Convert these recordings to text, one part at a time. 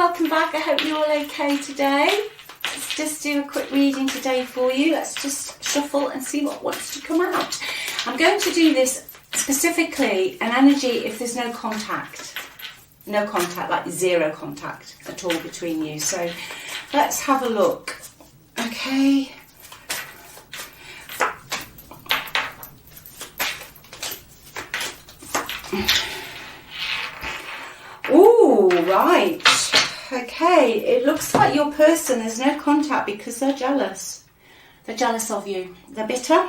welcome back. I hope you're all okay today. Let's just do a quick reading today for you. Let's just shuffle and see what wants to come out. I'm going to do this specifically an energy if there's no contact. No contact, like zero contact at all between you. So let's have a look. Okay. Ooh, right. Okay, it looks like your person, there's no contact because they're jealous. They're jealous of you. They're bitter.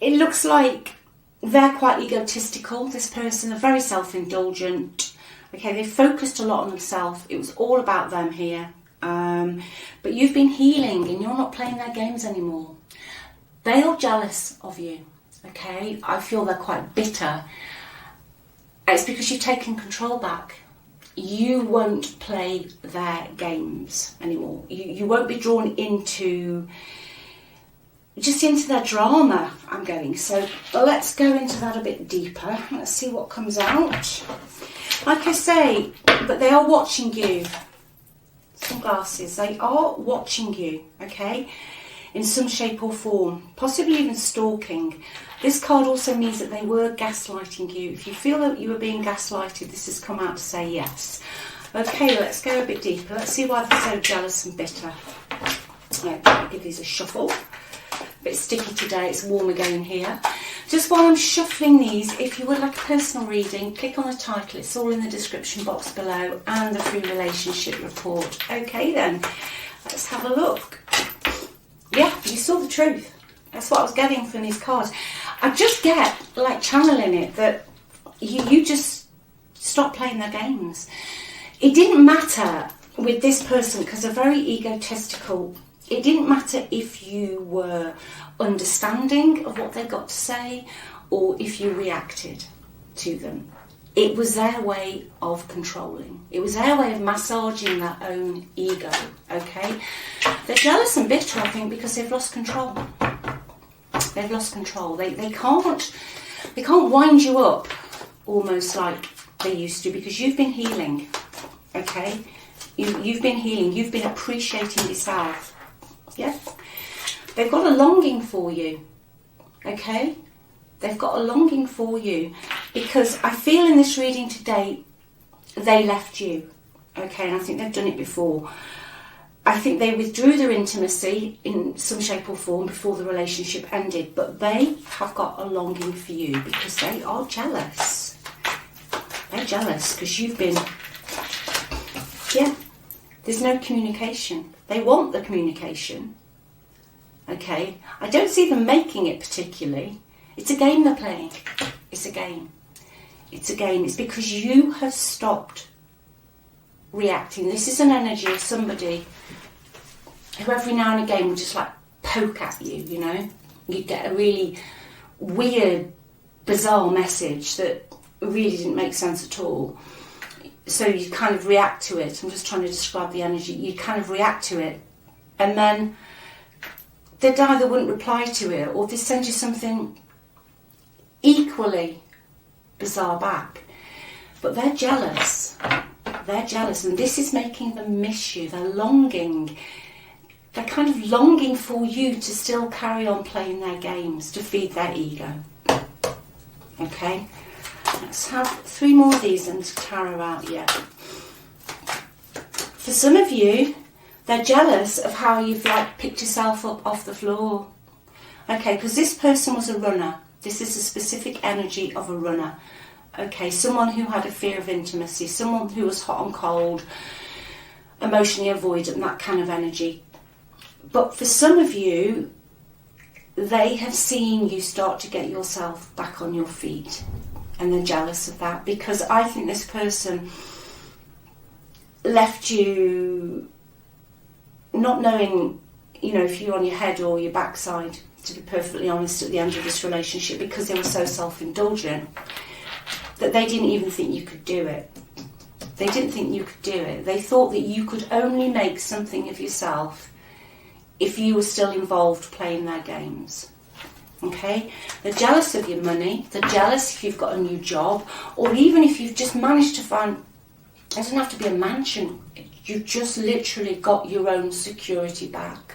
It looks like they're quite egotistical, this person. They're very self-indulgent. Okay, they focused a lot on themselves. It was all about them here. But you've been healing and you're not playing their games anymore. They are jealous of you. Okay, I feel they're quite bitter. It's because you've taken control back. You won't play their games anymore. You won't be drawn into their drama, I'm going. So let's go into that a bit deeper. Let's see what comes out. Like I say, but they are watching you. Some glasses. They are watching you, okay? In some shape or form. Possibly even stalking. This card also means that they were gaslighting you. If you feel that you were being gaslighted, this has come out to say yes. Okay, let's go a bit deeper. Let's see why they're so jealous and bitter. Okay, I'll give these a shuffle. A bit sticky today, it's warm again here. Just while I'm shuffling these, if you would like a personal reading, click on the title. It's all in the description box below and the free relationship report. Okay then, let's have a look. Yeah, you saw the truth. That's what I was getting from these cards. I just get, like, channeling it, that you just stop playing their games. It didn't matter with this person, because they're very egotistical. It didn't matter if you were understanding of what they got to say or if you reacted to them. It was their way of controlling. It was their way of massaging their own ego, okay? They're jealous and bitter, I think, because they've lost control. They've lost control. They can't wind you up almost like they used to, because you've been healing, okay? You've been healing. You've been appreciating yourself. Yeah? They've got a longing for you, okay? They've got a longing for you because I feel in this reading today they left you, okay? And I think they've done it before. I think they withdrew their intimacy in some shape or form before the relationship ended, but they have got a longing for you because they are jealous. They're jealous because you've been, yeah, there's no communication. They want the communication, okay? I don't see them making it particularly. It's a game they're playing. It's a game. It's a game. It's because you have stopped reacting. This is an energy of somebody who every now and again will just like poke at you, you know. You get a really weird, bizarre message that really didn't make sense at all. So you kind of react to it. I'm just trying to describe the energy. You kind of react to it and then they'd either wouldn't reply to it or they send you something equally bizarre back. But they're jealous. They're jealous and this is making them miss you. They're longing. They're kind of longing for you to still carry on playing their games, to feed their ego. Okay? Let's have 3 more of these and tarot out yet. For some of you, they're jealous of how you've like picked yourself up off the floor. Okay, because this person was a runner. This is a specific energy of a runner. Okay, someone who had a fear of intimacy, someone who was hot and cold, emotionally avoidant, that kind of energy. But for some of you, they have seen you start to get yourself back on your feet. And they're jealous of that because I think this person left you not knowing, you know, if you're on your head or your backside, to be perfectly honest, at the end of this relationship, because they were so self-indulgent that they didn't even think you could do it. They didn't think you could do it. They thought that you could only make something of yourself if you were still involved playing their games. Okay? They're jealous of your money. They're jealous if you've got a new job, or even if you've just managed to find It doesn't have to be a mansion. You've just literally got your own security back.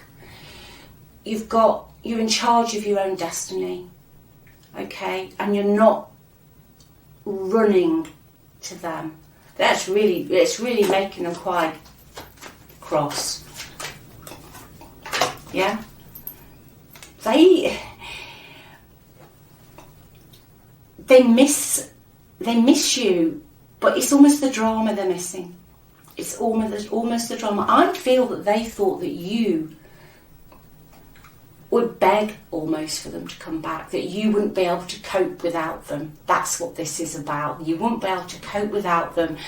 You're in charge of your own destiny, okay? And you're not running to them. It's really making them quite cross. Yeah? They miss you, but it's almost the drama they're missing. It's almost the drama. I feel that they thought that you would beg almost for them to come back, that you wouldn't be able to cope without them. That's what this is about. You wouldn't be able to cope without them,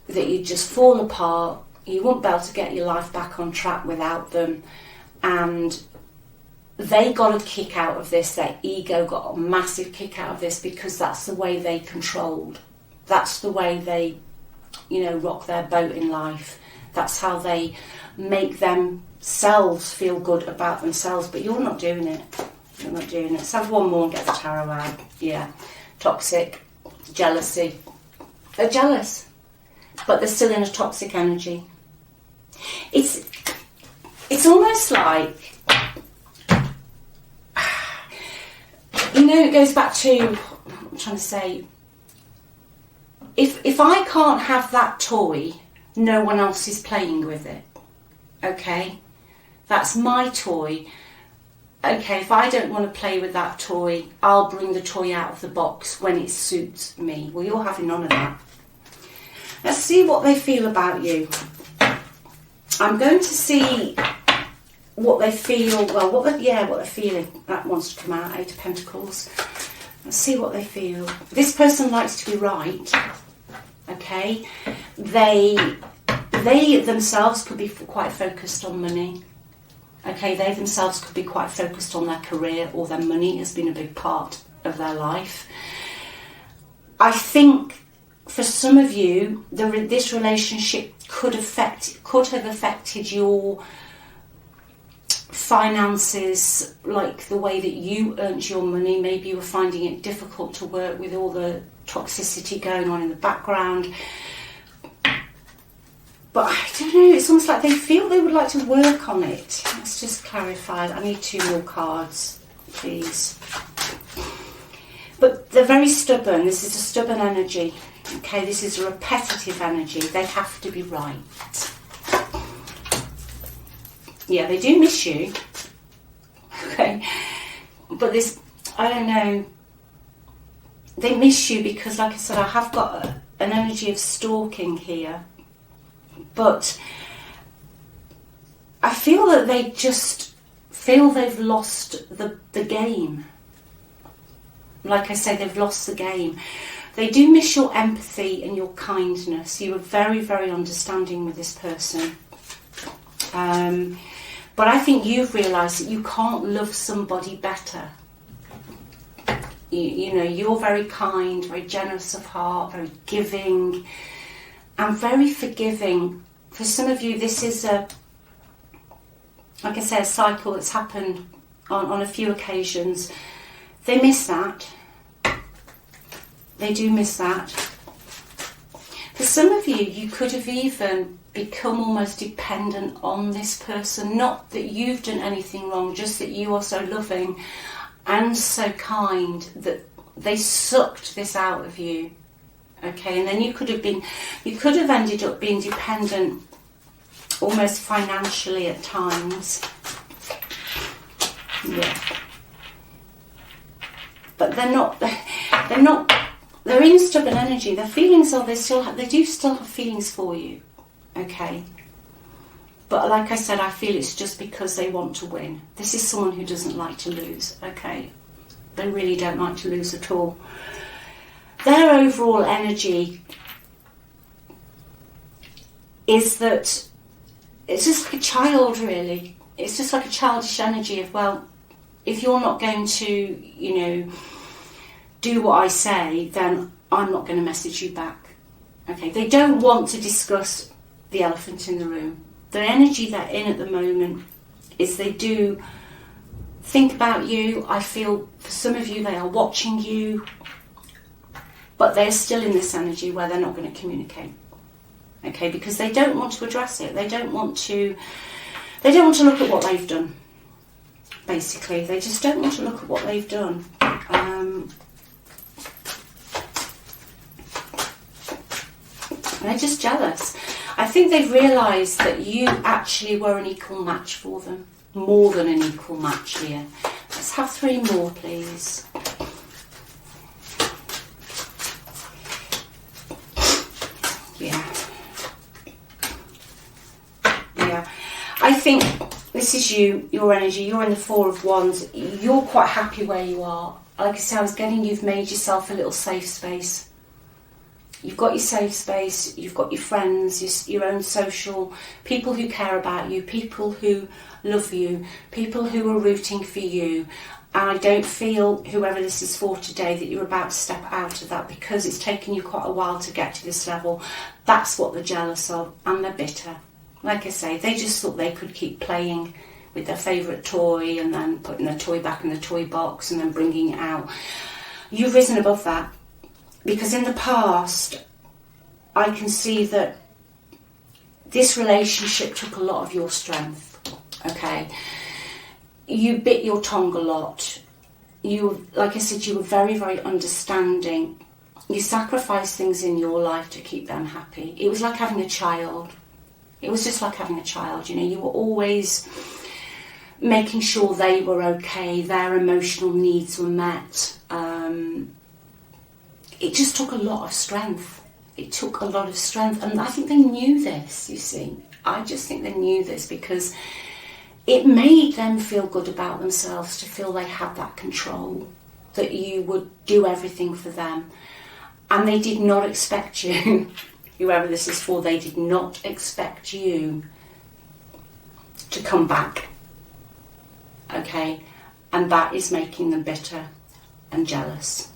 that you'd just fall apart. You wouldn't be able to get your life back on track without them. And they got a kick out of this. Their ego got a massive kick out of this, because that's the way they controlled. That's the way they, rock their boat in life. That's how they make themselves feel good about themselves. But you're not doing it. You're not doing it. Let's have one more and get the tarot out. Yeah. Toxic. Jealousy. They're jealous, but they're still in a toxic energy. It's almost like, it goes back to, I'm trying to say, if I can't have that toy, no one else is playing with it. Okay? That's my toy. Okay, if I don't want to play with that toy, I'll bring the toy out of the box when it suits me. Well, you're having none of that. Let's see what they feel about you. I'm going to see what they feel, what they're feeling. That wants to come out, Eight of Pentacles. Let's see what they feel. This person likes to be right. Okay? They themselves could be quite focused on money. Okay, they themselves could be quite focused on their career, or their money has been a big part of their life. I think for some of you, this relationship could have affected your finances, like the way that you earned your money. Maybe you were finding it difficult to work with all the toxicity going on in the background. But I don't know, it's almost like they feel they would like to work on it. Let's just clarify. I need 2 more cards, please. But they're very stubborn. This is a stubborn energy. Okay, this is a repetitive energy. They have to be right. Yeah, they do miss you. Okay. But this, I don't know. They miss you because, like I said, I have got an energy of stalking here. But I feel that they just feel they've lost the game. Like I say, they've lost the game. They do miss your empathy and your kindness. You are very, very understanding with this person. But I think you've realised that you can't love somebody better. You're very kind, very generous of heart, very giving, and very forgiving. For some of you, this is a cycle that's happened on a few occasions. They miss that. They do miss that. For some of you, you could have even become almost dependent on this person. Not that you've done anything wrong, just that you are so loving and so kind that they sucked this out of you. Okay, and then you could have ended up being dependent almost financially at times. Yeah. But they're in stubborn energy. Their feelings are, they do still have feelings for you. Okay. But like I said, I feel it's just because they want to win. This is someone who doesn't like to lose. Okay. They really don't like to lose at all. Their overall energy is that it's just like a child, really. It's just like a childish energy of, well, if you're not going to, do what I say, then I'm not going to message you back. Okay, they don't want to discuss the elephant in the room. The energy they're in at the moment is they do think about you. I feel for some of you, they are watching you, but they're still in this energy where they're not going to communicate. okay, because they don't want to address it. They don't want to look at what they've done. Basically, they just don't want to look at what they've done. They're just jealous. I think they've realised that you actually were an equal match for them. More than an equal match here. Let's have 3 more, please. Yeah. I think this is you, your energy. You're in the 4 of Wands. You're quite happy where you are. Like I said, I was getting you've made yourself a little safe space. You've got your safe space, you've got your friends, your own social, people who care about you, people who love you, people who are rooting for you. And I don't feel, whoever this is for today, that you're about to step out of that, because it's taken you quite a while to get to this level. That's what they're jealous of, and they're bitter. Like I say, they just thought they could keep playing with their favourite toy and then putting their toy back in the toy box and then bringing it out. You've risen above that. Because in the past, I can see that this relationship took a lot of your strength, okay? You bit your tongue a lot. You, like I said, you were very, very understanding. You sacrificed things in your life to keep them happy. It was like having a child. It was just like having a child, you know. You were always making sure they were okay, their emotional needs were met. It just took a lot of strength. It took a lot of strength. And I think they knew this, you see. I just think they knew this because it made them feel good about themselves, to feel they had that control, that you would do everything for them. And they did not expect you, whoever this is for, they did not expect you to come back. Okay? And that is making them bitter and jealous.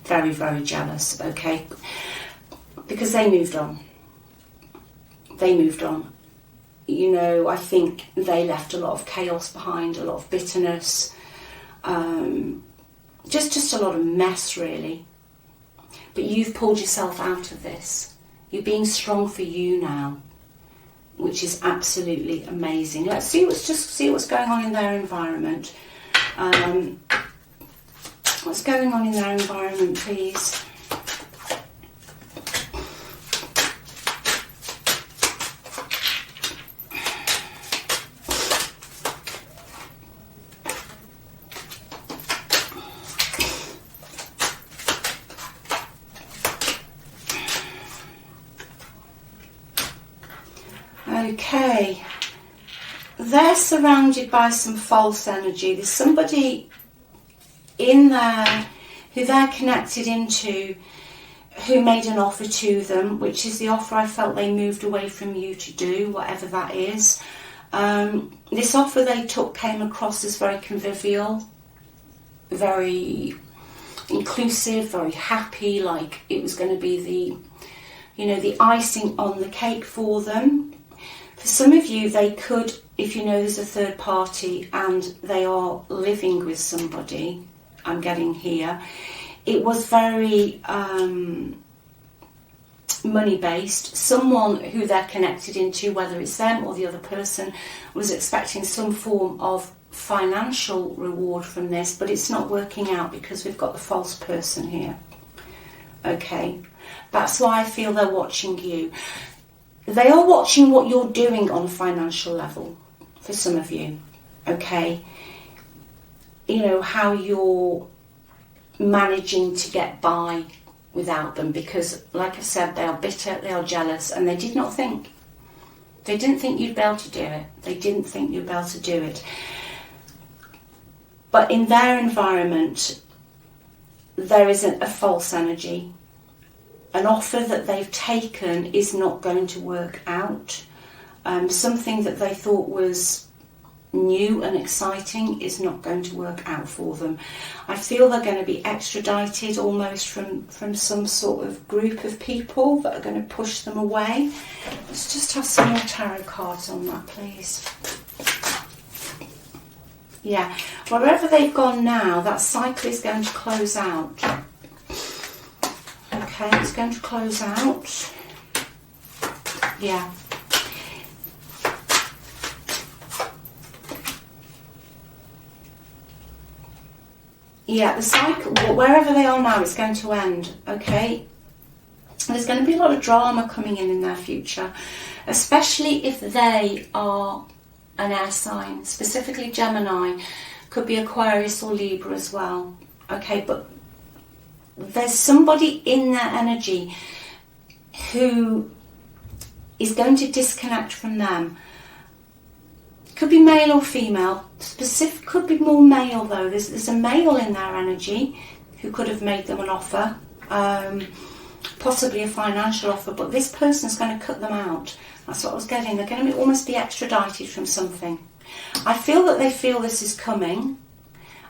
Very, very jealous, okay? Because they moved on. They moved on. You know, I think they left a lot of chaos behind, a lot of bitterness, just a lot of mess, really. But you've pulled yourself out of this. You're being strong for you now, which is absolutely amazing. Let's see what's going on in their environment. What's going on in their environment, please? Okay, they're surrounded by some false energy. There's somebody in there who they're connected into who made an offer to them, which is the offer I felt they moved away from you to do, whatever that is. This offer they took came across as very convivial, very inclusive, very happy, like it was going to be the icing on the cake for them. For some of you, they could, if you know there's a third party and they are living with somebody, I'm getting here, it was very money-based. Someone who they're connected into, whether it's them or the other person, was expecting some form of financial reward from this, but it's not working out because we've got the false person here. Okay, that's why I feel they're watching you. They are watching what you're doing on a financial level, for some of you, okay? You know, how you're managing to get by without them, because, like I said, they are bitter, they are jealous, and they did not think. They didn't think you'd be able to do it. They didn't think you'd be able to do it. But in their environment, there isn't a false energy. An offer that they've taken is not going to work out. Something that they thought was new and exciting is not going to work out for them. I feel they're going to be extradited almost from some sort of group of people that are going to push them away. Let's just have some more tarot cards on that, please. Yeah, wherever they've gone now, that cycle is going to close out. Okay, it's going to close out. Yeah. Yeah, the cycle, wherever they are now, it's going to end, okay? There's going to be a lot of drama coming in their future, especially if they are an air sign, specifically Gemini, could be Aquarius or Libra as well, okay? But there's somebody in their energy who is going to disconnect from them. Could be male or female. Specific, could be more male though. There's a male in their energy who could have made them an offer, possibly a financial offer, but this person's going to cut them out. That's what I was getting. They're going to almost be extradited from something. I feel that they feel this is coming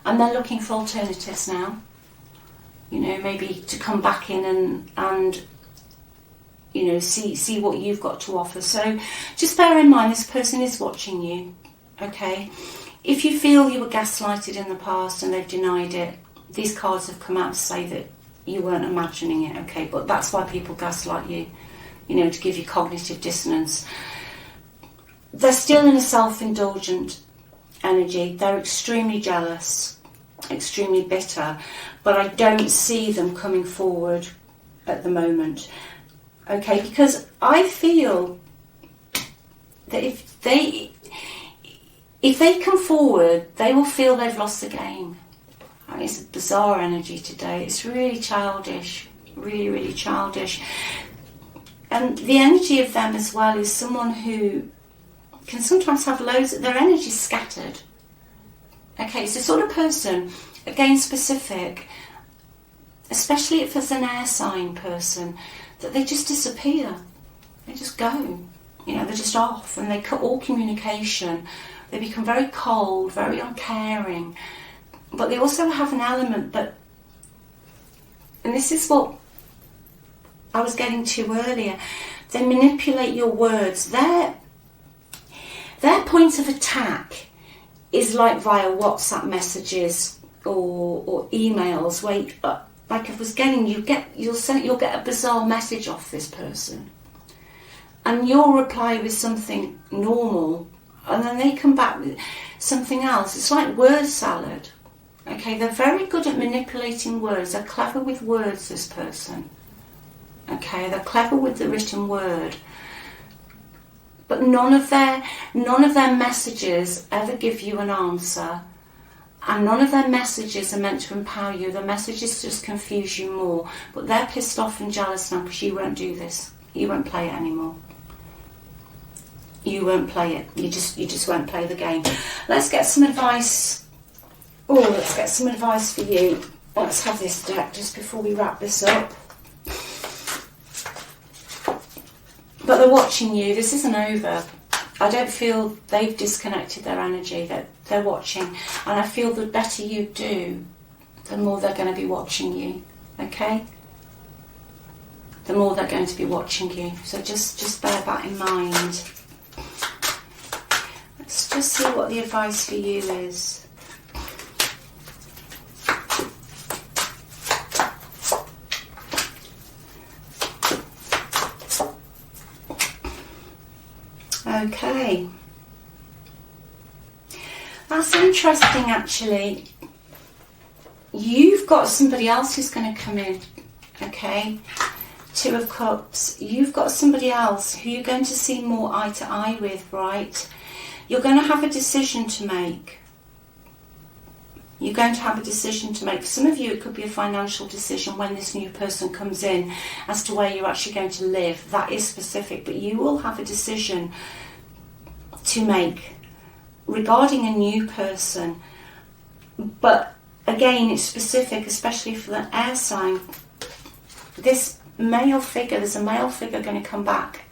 and they're looking for alternatives now. You know, maybe to come back in and you know, see what you've got to offer. So just bear in mind, this person is watching you, okay? If you feel you were gaslighted in the past and they've denied it, these cards have come out to say that you weren't imagining it, okay? But that's why people gaslight you, you know, to give you cognitive dissonance. They're still in a self-indulgent energy. They're extremely jealous, extremely bitter, but I don't see them coming forward at the moment. Okay, because I feel that if they come forward, they will feel they've lost the game. And it's a bizarre energy today. It's really childish, really, really childish. And the energy of them as well is someone who can sometimes have loads, their energy scattered. Okay, it's the sort of person, again specific, especially if it's an air sign person, that they just disappear. They just go. You know, they're just off and they cut all communication. They become very cold, very uncaring. But they also have an element that, and this is what I was getting to earlier, they manipulate your words. Their point of attack is like via WhatsApp messages or emails, where like if I was getting, you'll get a bizarre message off this person, and you'll reply with something normal, and then they come back with something else. It's like word salad. Okay, they're very good at manipulating words. They're clever with words, this person. Okay, they're clever with the written word. But none of their messages ever give you an answer. And none of their messages are meant to empower you. Their messages just confuse you more. But they're pissed off and jealous now because you won't do this. You won't play it anymore. You won't play it. You just won't play the game. Let's get some advice. Oh, let's get some advice for you. Let's have this deck just before we wrap this up. But they're watching you. This isn't over. I don't feel they've disconnected their energy, that they're watching. And I feel the better you do, the more they're going to be watching you, okay? The more they're going to be watching you. So just bear that in mind. Let's just see what the advice for you is. Okay, that's interesting actually. You've got somebody else who's going to come in, okay? Two of Cups. You've got somebody else who you're going to see more eye to eye with, right? You're going to have a decision to make. You're going to have a decision to make. For some of you, it could be a financial decision when this new person comes in as to where you're actually going to live. That is specific, but you will have a decision to make regarding a new person. But again, it's specific, especially for the air sign. This male figure, there's a male figure going to come back,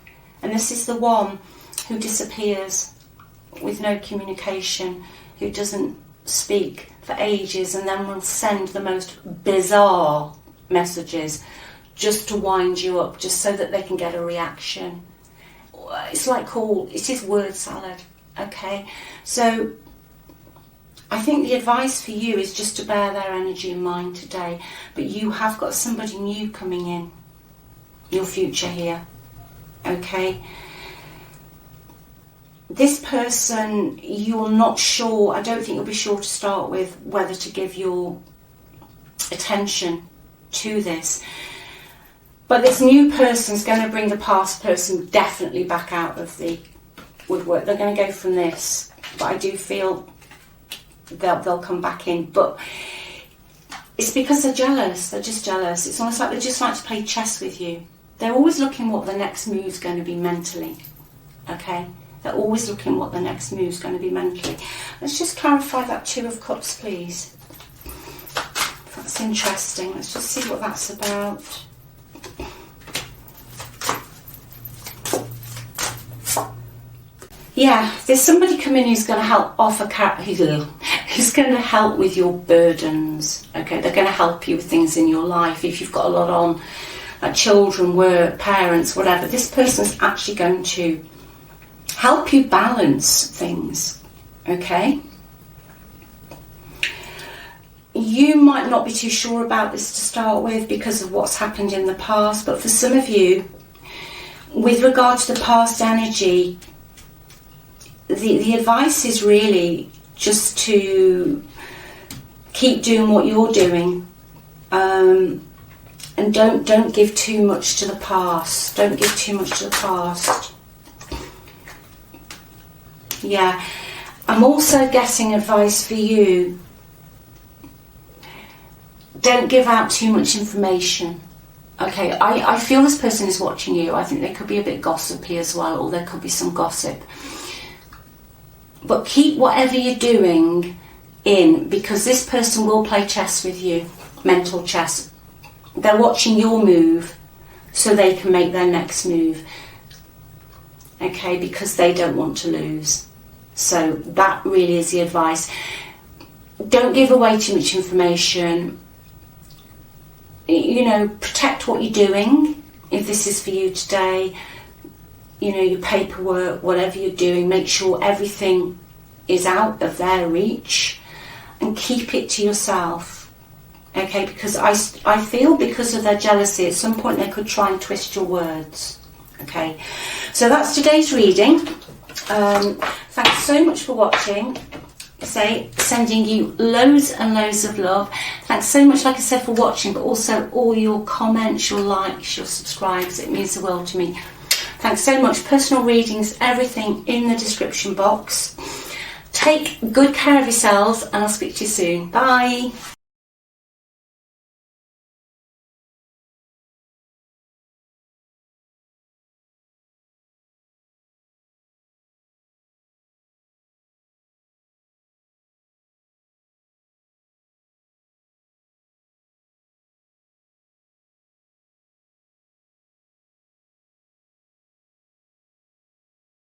and this is the one who disappears with no communication, who doesn't speak for ages, and then will send the most bizarre messages just to wind you up, just so that they can get a reaction. It's like it is word salad, okay? So I think the advice for you is just to bear their energy in mind today, but you have got somebody new coming in your future here, okay? This person, you're not sure, I don't think you'll be sure to start with whether to give your attention to this. But this new person's going to bring the past person definitely back out of the woodwork. They're going to go from this, but I do feel they'll come back in. But it's because they're jealous. They're just jealous. It's almost like they just like to play chess with you. They're always looking what the next move's going to be mentally, okay? They're always looking what the next move's going to be mentally. Let's just clarify that Two of Cups, please. That's interesting. Let's just see what that's about. Yeah, there's somebody coming who's going to help who's going to help with your burdens. Okay, they're going to help you with things in your life. If you've got a lot on, like children, work, parents, whatever, this person's actually going to help you balance things. Okay. You might not be too sure about this to start with because of what's happened in the past, but for some of you, with regard to the past energy, the advice is really just to keep doing what you're doing, and don't give too much to the past. Don't give too much to the past. Yeah, I'm also getting advice for you. Don't give out too much information. Okay, I feel this person is watching you. I think they could be a bit gossipy as well, or there could be some gossip. But keep whatever you're doing in, because this person will play chess with you, mental chess. They're watching your move so they can make their next move. Okay, because they don't want to lose. So that really is the advice. Don't give away too much information. You know, protect what you're doing. If this is for you today, you know, your paperwork, whatever you're doing, make sure everything is out of their reach and keep it to yourself. Okay, because I feel because of their jealousy, at some point they could try and twist your words. Okay, so that's today's reading. Thanks so much for watching. Sending you loads and loads of love. Thanks so much, like I said, for watching, but also all your comments, your likes, your subscribes. It means the world to me. Thanks so much. Personal readings, everything in the description box. Take good care of yourselves, and I'll speak to you soon. Bye.